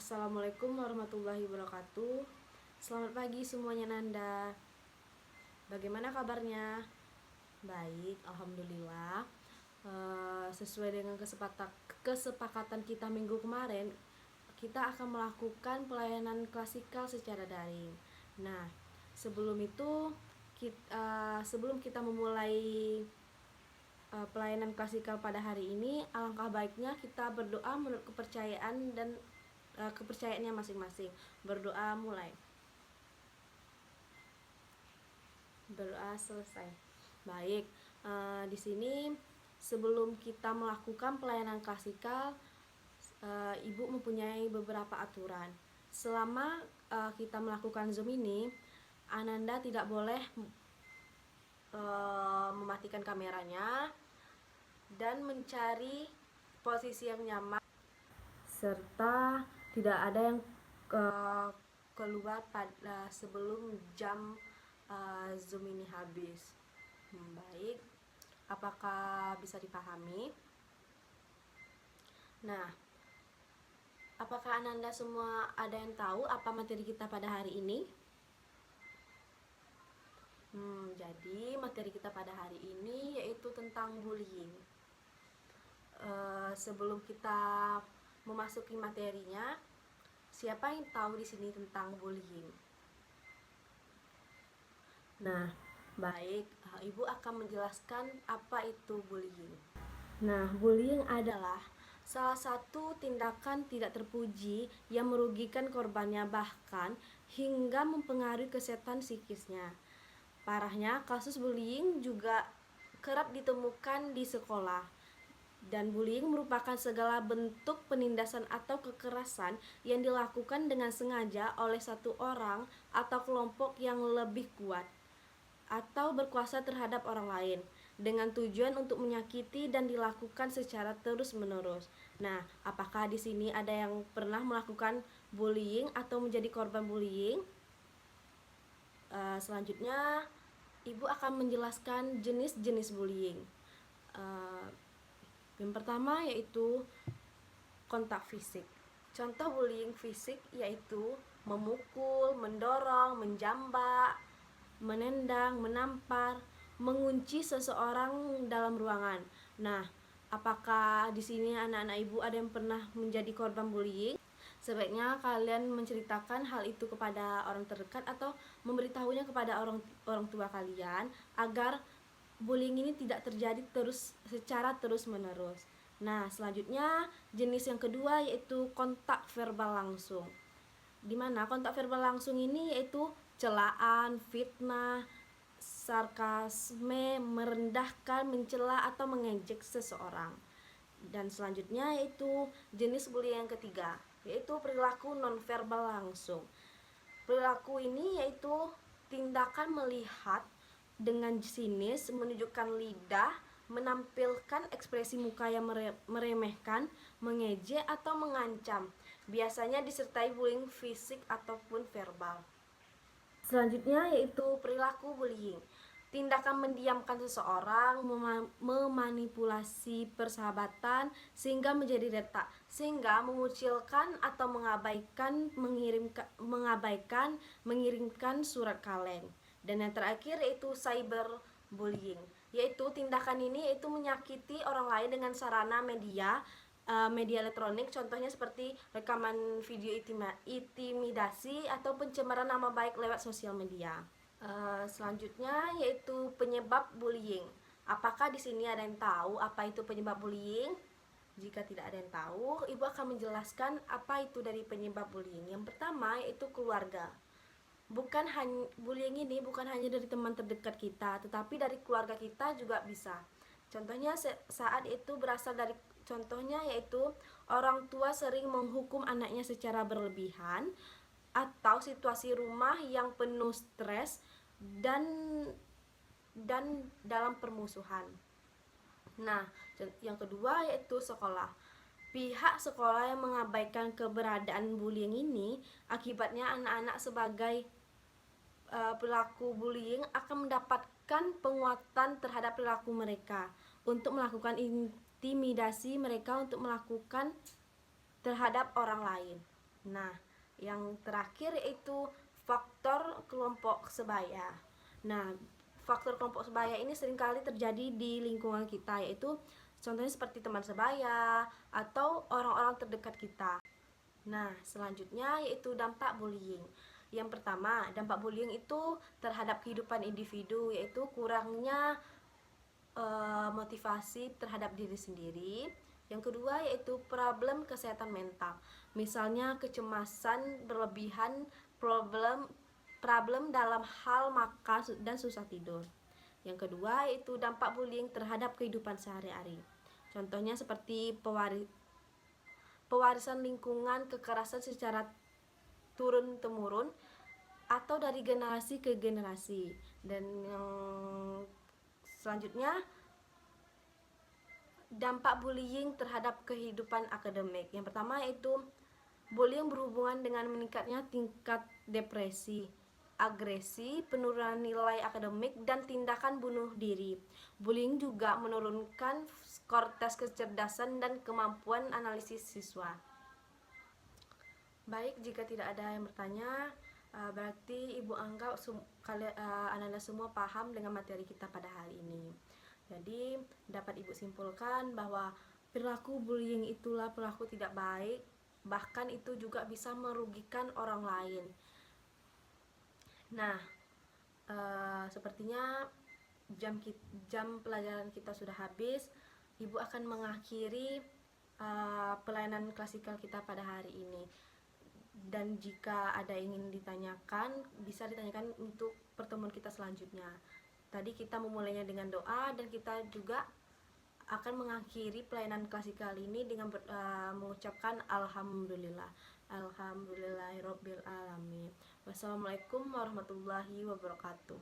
Assalamualaikum warahmatullahi wabarakatuh. Selamat pagi semuanya Nanda. Bagaimana kabarnya? Baik, alhamdulillah. Sesuai dengan kesepakatan kita minggu kemarin, kita akan melakukan pelayanan klasikal secara daring. Nah, sebelum kita memulai pelayanan klasikal pada hari ini, alangkah baiknya kita berdoa menurut kepercayaan dan kepercayaannya masing-masing. Berdoa mulai. Berdoa selesai. Baik, di sini sebelum kita melakukan pelayanan klasikal, Ibu mempunyai beberapa aturan. Selama kita melakukan Zoom ini, Ananda tidak boleh mematikan kameranya dan mencari posisi yang nyaman, serta tidak ada yang keluar pada sebelum jam Zoom ini habis. Baik, apakah bisa dipahami? Nah, apakah Ananda semua ada yang tahu apa materi kita pada hari ini? Jadi materi kita pada hari ini yaitu tentang bullying. Sebelum kita memasuki materinya, siapa yang tahu di sini tentang bullying? Nah, baik, Ibu akan menjelaskan apa itu bullying. Nah, bullying adalah salah satu tindakan tidak terpuji yang merugikan korbannya, bahkan hingga mempengaruhi kesehatan psikisnya. Parahnya, kasus bullying juga kerap ditemukan di sekolah. Dan bullying merupakan segala bentuk penindasan atau kekerasan yang dilakukan dengan sengaja oleh satu orang atau kelompok yang lebih kuat atau berkuasa terhadap orang lain dengan tujuan untuk menyakiti dan dilakukan secara terus-menerus. Nah, apakah di sini ada yang pernah melakukan bullying atau menjadi korban bullying? Selanjutnya, Ibu akan menjelaskan jenis-jenis bullying. Yang pertama yaitu kontak fisik. Contoh bullying fisik yaitu memukul, mendorong, menjambak, menendang, menampar, mengunci seseorang dalam ruangan. Nah, apakah di sini anak-anak Ibu ada yang pernah menjadi korban bullying? Sebaiknya kalian menceritakan hal itu kepada orang terdekat atau memberitahunya kepada orang tua kalian agar bullying ini tidak terjadi secara terus-menerus. Nah, selanjutnya jenis yang kedua yaitu kontak verbal langsung. Di mana kontak verbal langsung ini yaitu celaan, fitnah, sarkasme, merendahkan, mencela atau mengejek seseorang. Dan selanjutnya yaitu jenis bullying yang ketiga, yaitu perilaku nonverbal langsung. Perilaku ini yaitu tindakan melihat dengan sinis, menunjukkan lidah, menampilkan ekspresi muka yang meremehkan, mengejek atau mengancam. Biasanya disertai bullying fisik ataupun verbal. Selanjutnya yaitu perilaku bullying. Tindakan mendiamkan seseorang, memanipulasi persahabatan sehingga menjadi retak, sehingga mengucilkan atau mengirimkan surat kaleng. Dan yang terakhir yaitu cyberbullying, yaitu tindakan ini yaitu menyakiti orang lain dengan sarana media elektronik, contohnya seperti rekaman video intimidasi atau pencemaran nama baik lewat sosial media. Selanjutnya yaitu penyebab bullying. Apakah di sini ada yang tahu apa itu penyebab bullying? Jika tidak ada yang tahu, Ibu akan menjelaskan apa itu dari penyebab bullying. Yang pertama yaitu keluarga. Bullying ini bukan hanya dari teman terdekat kita, tetapi dari keluarga kita juga bisa. Contohnya saat itu berasal dari yaitu orang tua sering menghukum anaknya secara berlebihan, atau situasi rumah yang penuh stres dan dalam permusuhan. Nah, yang kedua yaitu sekolah. Pihak sekolah yang mengabaikan keberadaan bullying ini, akibatnya anak-anak sebagai pelaku bullying akan mendapatkan penguatan terhadap perilaku mereka untuk melakukan intimidasi mereka untuk melakukan terhadap orang lain. Nah, yang terakhir yaitu faktor kelompok sebaya. Nah, faktor kelompok sebaya ini seringkali terjadi di lingkungan kita, yaitu contohnya seperti teman sebaya atau orang-orang terdekat kita. Nah, selanjutnya yaitu dampak bullying. Yang pertama, dampak bullying itu terhadap kehidupan individu, yaitu kurangnya motivasi terhadap diri sendiri. Yang kedua yaitu problem kesehatan mental, misalnya kecemasan berlebihan, problem dalam hal makan dan susah tidur. Yang kedua yaitu dampak bullying terhadap kehidupan sehari-hari, contohnya seperti pewarisan lingkungan, kekerasan secara turun-temurun atau dari generasi ke generasi. Dan yang selanjutnya, dampak bullying terhadap kehidupan akademik. Yang pertama yaitu bullying berhubungan dengan meningkatnya tingkat depresi, agresi, penurunan nilai akademik, dan tindakan bunuh diri. Bullying juga menurunkan skor tes kecerdasan dan kemampuan analisis siswa. Baik, jika tidak ada yang bertanya, berarti Ibu anggap Anda semua paham dengan materi kita pada hari ini. Jadi, dapat Ibu simpulkan bahwa perilaku bullying itulah perilaku tidak baik, bahkan itu juga bisa merugikan orang lain. Nah, sepertinya jam pelajaran kita sudah habis. Ibu akan mengakhiri pelayanan klasikal kita pada hari ini. Dan jika ada ingin ditanyakan, bisa ditanyakan untuk pertemuan kita selanjutnya. Tadi kita memulainya dengan doa, dan kita juga akan mengakhiri pelayanan klasikal ini dengan mengucapkan alhamdulillah. Alhamdulillahirabbil alamin. Wassalamualaikum warahmatullahi wabarakatuh.